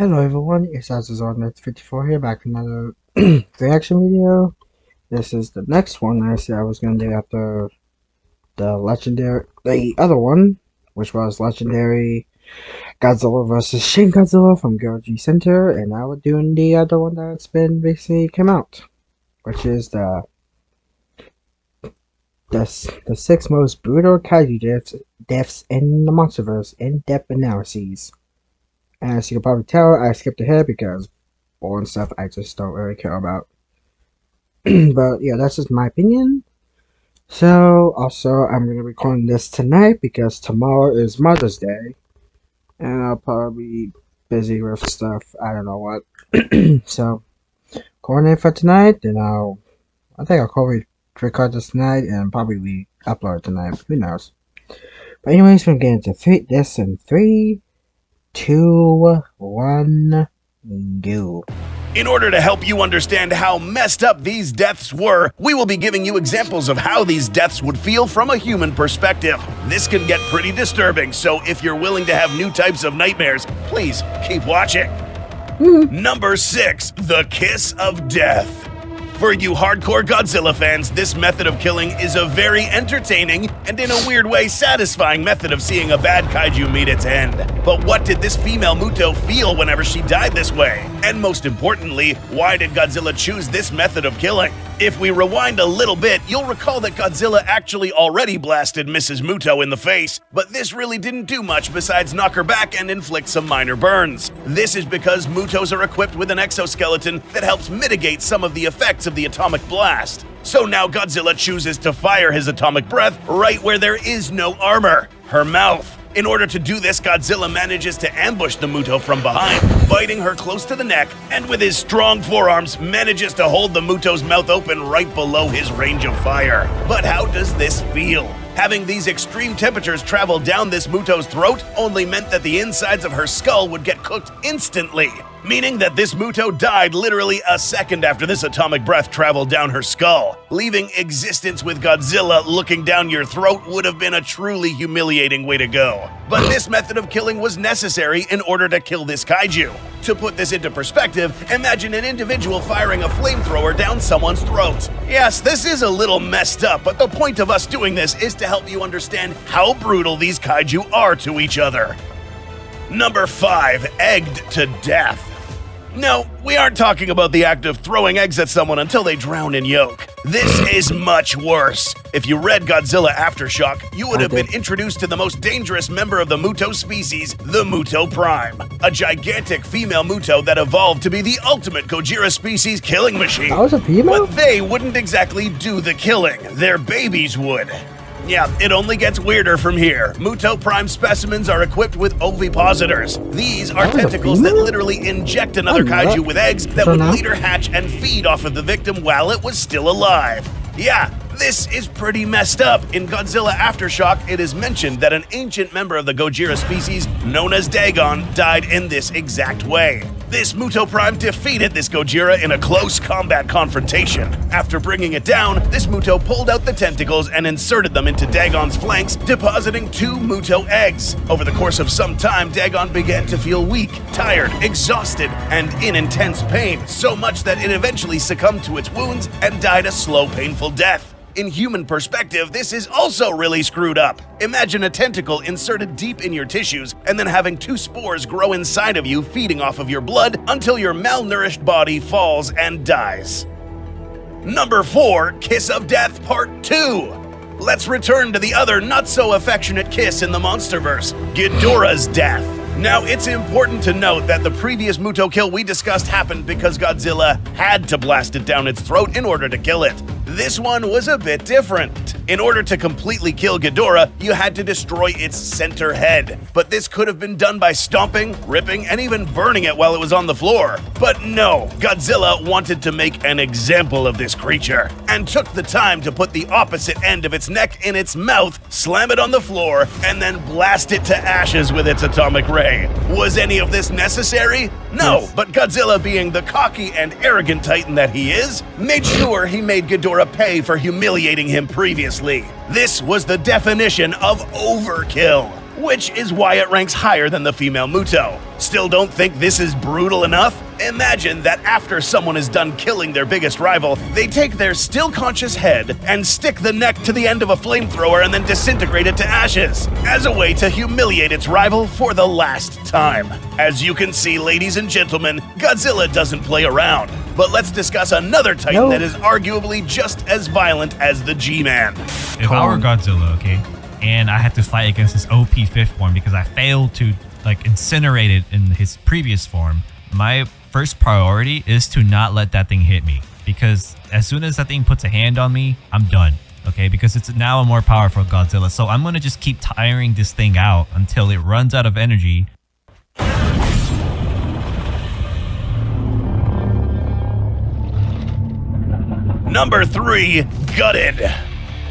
Hello everyone, it's Azazon54 here, back with another reaction video. This is the next one I said I was going to do after the other one, which was Legendary Godzilla vs. Shin Godzilla from Goji Center, and now we're doing the other one that's been recently came out, which is the 6 most brutal kaiju deaths in the Monsterverse in-depth analyses. As you can probably tell, I skipped ahead because boring stuff I just don't really care about. But yeah, that's just my opinion. So, also, I'm going to be recording this tonight because tomorrow is Mother's Day. And I'll probably be busy with stuff, I don't know what. So, recording it for tonight, then I think I'll probably record this tonight and probably upload it tonight. Who knows? But anyways, we're going to get into this in 3, 2, 1, go. In order to help you understand how messed up these deaths were, we will be giving you examples of how these deaths would feel from a human perspective. This can get pretty disturbing, so if you're willing to have new types of nightmares, please keep watching. Number 6, the Kiss of Death. For you hardcore Godzilla fans, this method of killing is a very entertaining and in a weird way satisfying method of seeing a bad kaiju meet its end. But what did this female Muto feel whenever she died this way? And most importantly, why did Godzilla choose this method of killing? If we rewind a little bit, you'll recall that Godzilla actually already blasted Mrs. Muto in the face, but this really didn't do much besides knock her back and inflict some minor burns. This is because Mutos are equipped with an exoskeleton that helps mitigate some of the effects of the atomic blast. So now Godzilla chooses to fire his atomic breath right where there is no armor, her mouth. In order to do this, Godzilla manages to ambush the Muto from behind, biting her close to the neck, and with his strong forearms manages to hold the Muto's mouth open right below his range of fire. But how does this feel? Having these extreme temperatures travel down this Muto's throat only meant that the insides of her skull would get cooked instantly, meaning that this Muto died literally a second after this atomic breath traveled down her skull. Leaving existence with Godzilla looking down your throat would have been a truly humiliating way to go. But this method of killing was necessary in order to kill this kaiju. To put this into perspective, imagine an individual firing a flamethrower down someone's throat. Yes, this is a little messed up, but the point of us doing this is to help you understand how brutal these kaiju are to each other. Number 5, egged to death. No, we aren't talking about the act of throwing eggs at someone until they drown in yolk. This is much worse. If you read Godzilla Aftershock, you would have been introduced to the most dangerous member of the Muto species, the Muto Prime. A gigantic female Muto that evolved to be the ultimate Gojira species killing machine. That was a female? But they wouldn't exactly do the killing, their babies would. Yeah, it only gets weirder from here. Muto Prime specimens are equipped with ovipositors. These are tentacles that literally inject another kaiju with eggs that would later hatch and feed off of the victim while it was still alive. Yeah, this is pretty messed up. In Godzilla Aftershock, it is mentioned that an ancient member of the Gojira species, known as Dagon, died in this exact way. This Muto Prime defeated this Gojira in a close combat confrontation. After bringing it down, this Muto pulled out the tentacles and inserted them into Dagon's flanks, depositing 2 Muto eggs. Over the course of some time, Dagon began to feel weak, tired, exhausted, and in intense pain, so much that it eventually succumbed to its wounds and died a slow, painful death. In human perspective, this is also really screwed up. Imagine a tentacle inserted deep in your tissues and then having 2 spores grow inside of you, feeding off of your blood until your malnourished body falls and dies. Number 4, Kiss of Death Part 2. Let's return to the other not-so-affectionate kiss in the Monsterverse, Ghidorah's death. Now, it's important to note that the previous Muto kill we discussed happened because Godzilla had to blast it down its throat in order to kill it. This one was a bit different. In order to completely kill Ghidorah, you had to destroy its center head. But this could have been done by stomping, ripping, and even burning it while it was on the floor. But no, Godzilla wanted to make an example of this creature and took the time to put the opposite end of its neck in its mouth, slam it on the floor, and then blast it to ashes with its atomic ray. Was any of this necessary? No, but Godzilla, being the cocky and arrogant titan that he is, made sure he made Ghidorah pay for humiliating him previously. This was the definition of overkill. which is why it ranks higher than the female Muto. Still don't think this is brutal enough? Imagine that after someone is done killing their biggest rival, they take their still conscious head and stick the neck to the end of a flamethrower and then disintegrate it to ashes, as a way to humiliate its rival for the last time. As you can see, ladies and gentlemen, Godzilla doesn't play around. But let's discuss another Titan that is arguably just as violent as the G-Man. If I were Godzilla, okay, and I had to fight against his OP fifth form because I failed to incinerate it in his previous form, my first priority is to not let that thing hit me, because as soon as that thing puts a hand on me, I'm done. Okay, because it's now a more powerful Godzilla. So I'm gonna just keep tiring this thing out until it runs out of energy. Number 3, Gutted.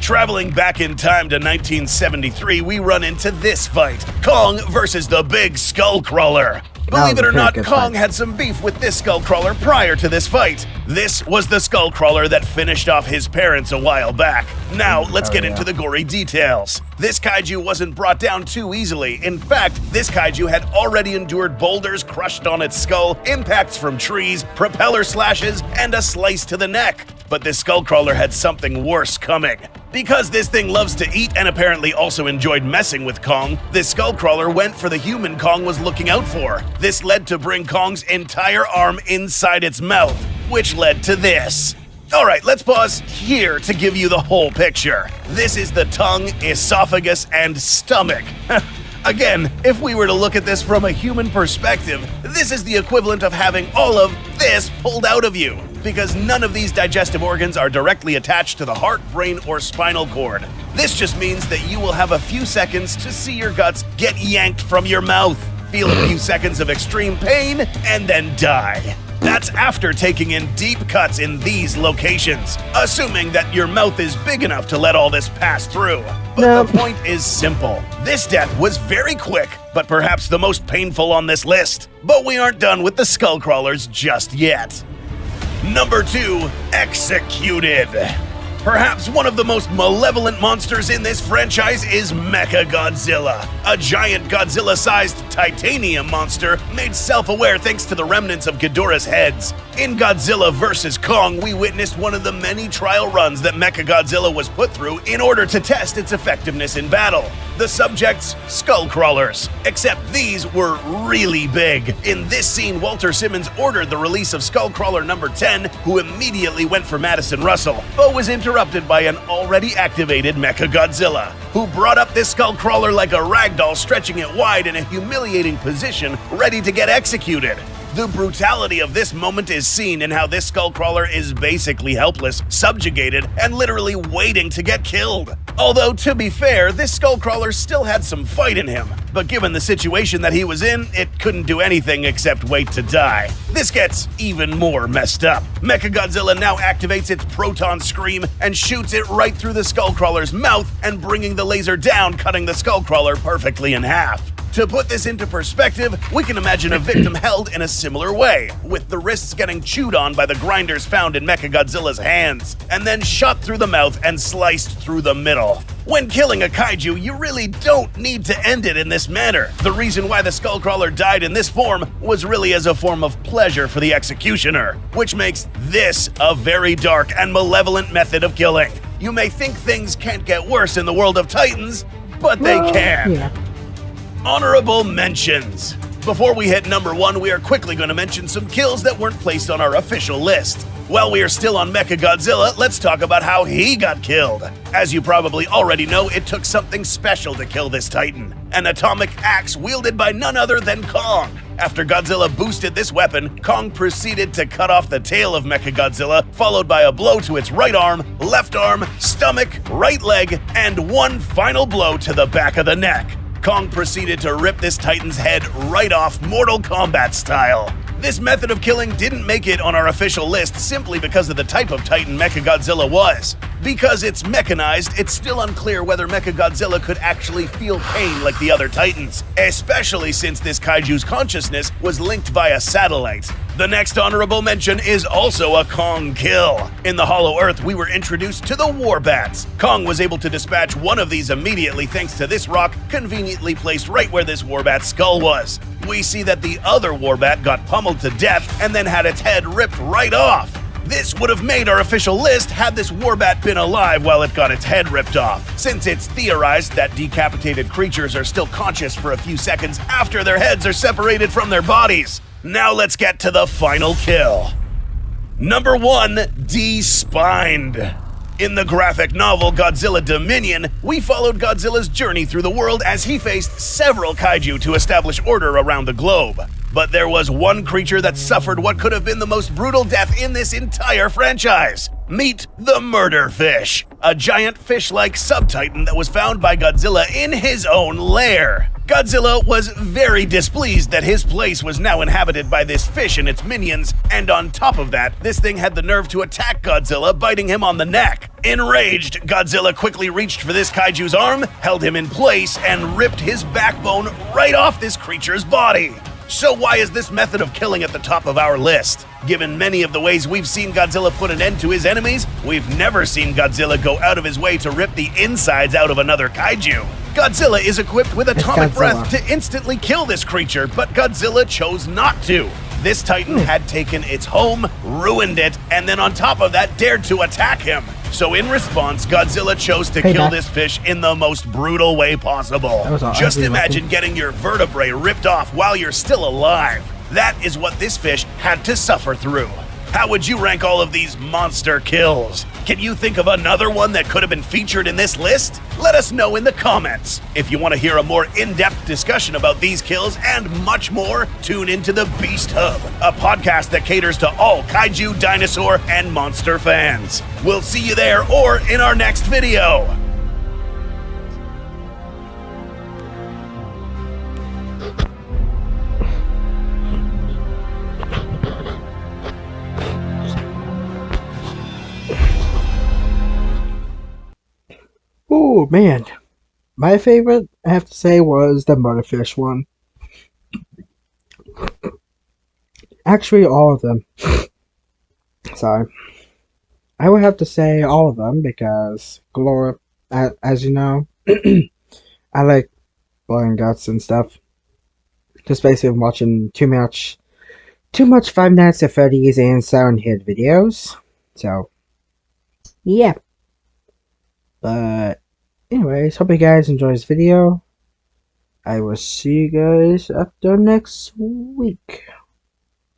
Traveling back in time to 1973, we run into this fight: Kong versus the big Skullcrawler. Believe it or not, Kong had some beef with this Skullcrawler prior to this fight. This was the Skullcrawler that finished off his parents a while back. Now, let's get into the gory details. This kaiju wasn't brought down too easily. In fact, this kaiju had already endured boulders crushed on its skull, impacts from trees, propeller slashes, and a slice to the neck. But this Skullcrawler had something worse coming. Because this thing loves to eat and apparently also enjoyed messing with Kong, this Skullcrawler went for the human Kong was looking out for. This led to bring Kong's entire arm inside its mouth, which led to this. Alright, let's pause here to give you the whole picture. This is the tongue, esophagus, and stomach. Again, if we were to look at this from a human perspective, this is the equivalent of having all of this pulled out of you, because none of these digestive organs are directly attached to the heart, brain, or spinal cord. This just means that you will have a few seconds to see your guts get yanked from your mouth, feel a few seconds of extreme pain, and then die. That's after taking in deep cuts in these locations, assuming that your mouth is big enough to let all this pass through. But the point is simple. This death was very quick, but perhaps the most painful on this list. But we aren't done with the Skullcrawlers just yet. Number 2, Executed. Perhaps one of the most malevolent monsters in this franchise is Mechagodzilla, a giant Godzilla-sized titanium monster made self-aware thanks to the remnants of Ghidorah's heads. In Godzilla vs. Kong, we witnessed one of the many trial runs that Mechagodzilla was put through in order to test its effectiveness in battle. The subjects, Skullcrawlers. Except these were really big. In this scene, Walter Simmons ordered the release of Skullcrawler number 10, who immediately went for Madison Russell, but was interrupted by an already activated Mechagodzilla, who brought up this Skullcrawler like a ragdoll, stretching it wide in a humiliating position, ready to get executed. The brutality of this moment is seen in how this Skullcrawler is basically helpless, subjugated, and literally waiting to get killed. Although, to be fair, this Skullcrawler still had some fight in him, but given the situation that he was in, it couldn't do anything except wait to die. This gets even more messed up. Mechagodzilla now activates its proton scream and shoots it right through the Skullcrawler's mouth and bringing the laser down, cutting the Skullcrawler perfectly in half. To put this into perspective, we can imagine a victim held in a similar way, with the wrists getting chewed on by the grinders found in Mechagodzilla's hands, and then shot through the mouth and sliced through the middle. When killing a kaiju, you really don't need to end it in this manner. The reason why the Skullcrawler died in this form was really as a form of pleasure for the executioner, which makes this a very dark and malevolent method of killing. You may think things can't get worse in the world of Titans, but they can. Yeah. Honorable mentions. Before we hit number 1, we are quickly going to mention some kills that weren't placed on our official list. While we are still on Mechagodzilla, let's talk about how he got killed. As you probably already know, it took something special to kill this Titan. An atomic axe wielded by none other than Kong. After Godzilla boosted this weapon, Kong proceeded to cut off the tail of Mechagodzilla, followed by a blow to its right arm, stomach, right leg, and one final blow to the back of the neck. Kong proceeded to rip this Titan's head right off, Mortal Kombat style. This method of killing didn't make it on our official list simply because of the type of Titan Mechagodzilla was. Because it's mechanized, it's still unclear whether Mechagodzilla could actually feel pain like the other Titans, especially since this kaiju's consciousness was linked via satellite. The next honorable mention is also a Kong kill. In the Hollow Earth, we were introduced to the Warbats. Kong was able to dispatch one of these immediately thanks to this rock conveniently placed right where this Warbat's skull was. We see that the other Warbat got pummeled to death and then had its head ripped right off. This would have made our official list had this Warbat been alive while it got its head ripped off, since it's theorized that decapitated creatures are still conscious for a few seconds after their heads are separated from their bodies. Now let's get to the final kill. Number 1, De-Spined. In the graphic novel Godzilla Dominion, we followed Godzilla's journey through the world as he faced several kaiju to establish order around the globe. But there was one creature that suffered what could have been the most brutal death in this entire franchise. Meet the Murder Fish, a giant fish-like sub-titan that was found by Godzilla in his own lair. Godzilla was very displeased that his place was now inhabited by this fish and its minions, and on top of that, this thing had the nerve to attack Godzilla, biting him on the neck. Enraged, Godzilla quickly reached for this kaiju's arm, held him in place, and ripped his backbone right off this creature's body. So why is this method of killing at the top of our list? Given many of the ways we've seen Godzilla put an end to his enemies, we've never seen Godzilla go out of his way to rip the insides out of another kaiju. Godzilla is equipped with atomic breath to instantly kill this creature, but Godzilla chose not to. This Titan had taken its home, ruined it, and then on top of that dared to attack him. So in response, Godzilla chose to kill this fish in the most brutal way possible. Just imagine getting your vertebrae ripped off while you're still alive. That is what this fish had to suffer through. How would you rank all of these monster kills? Can you think of another one that could have been featured in this list? Let us know in the comments. If you want to hear a more in-depth discussion about these kills and much more, tune into the Beast Hub, a podcast that caters to all kaiju, dinosaur, and monster fans. We'll see you there or in our next video. Oh man, my favorite, I have to say, was the Murderfish one. Actually, all of them. Sorry. I would have to say all of them because Gloria, as you know, I like blood and guts and stuff. Just basically watching too much Five Nights at Freddy's and Silent Hill videos. So, yeah. But anyways, hope you guys enjoyed this video. I will see you guys after next week.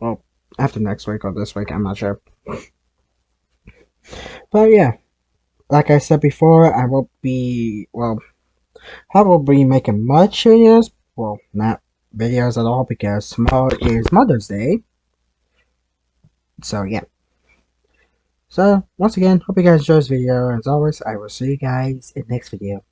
Well, after next week or this week, I'm not sure. But yeah, like I said before, I won't be making much videos. Well, not videos at all because tomorrow is Mother's Day. So yeah. So, once again, hope you guys enjoyed this video. As always, I will see you guys in the next video.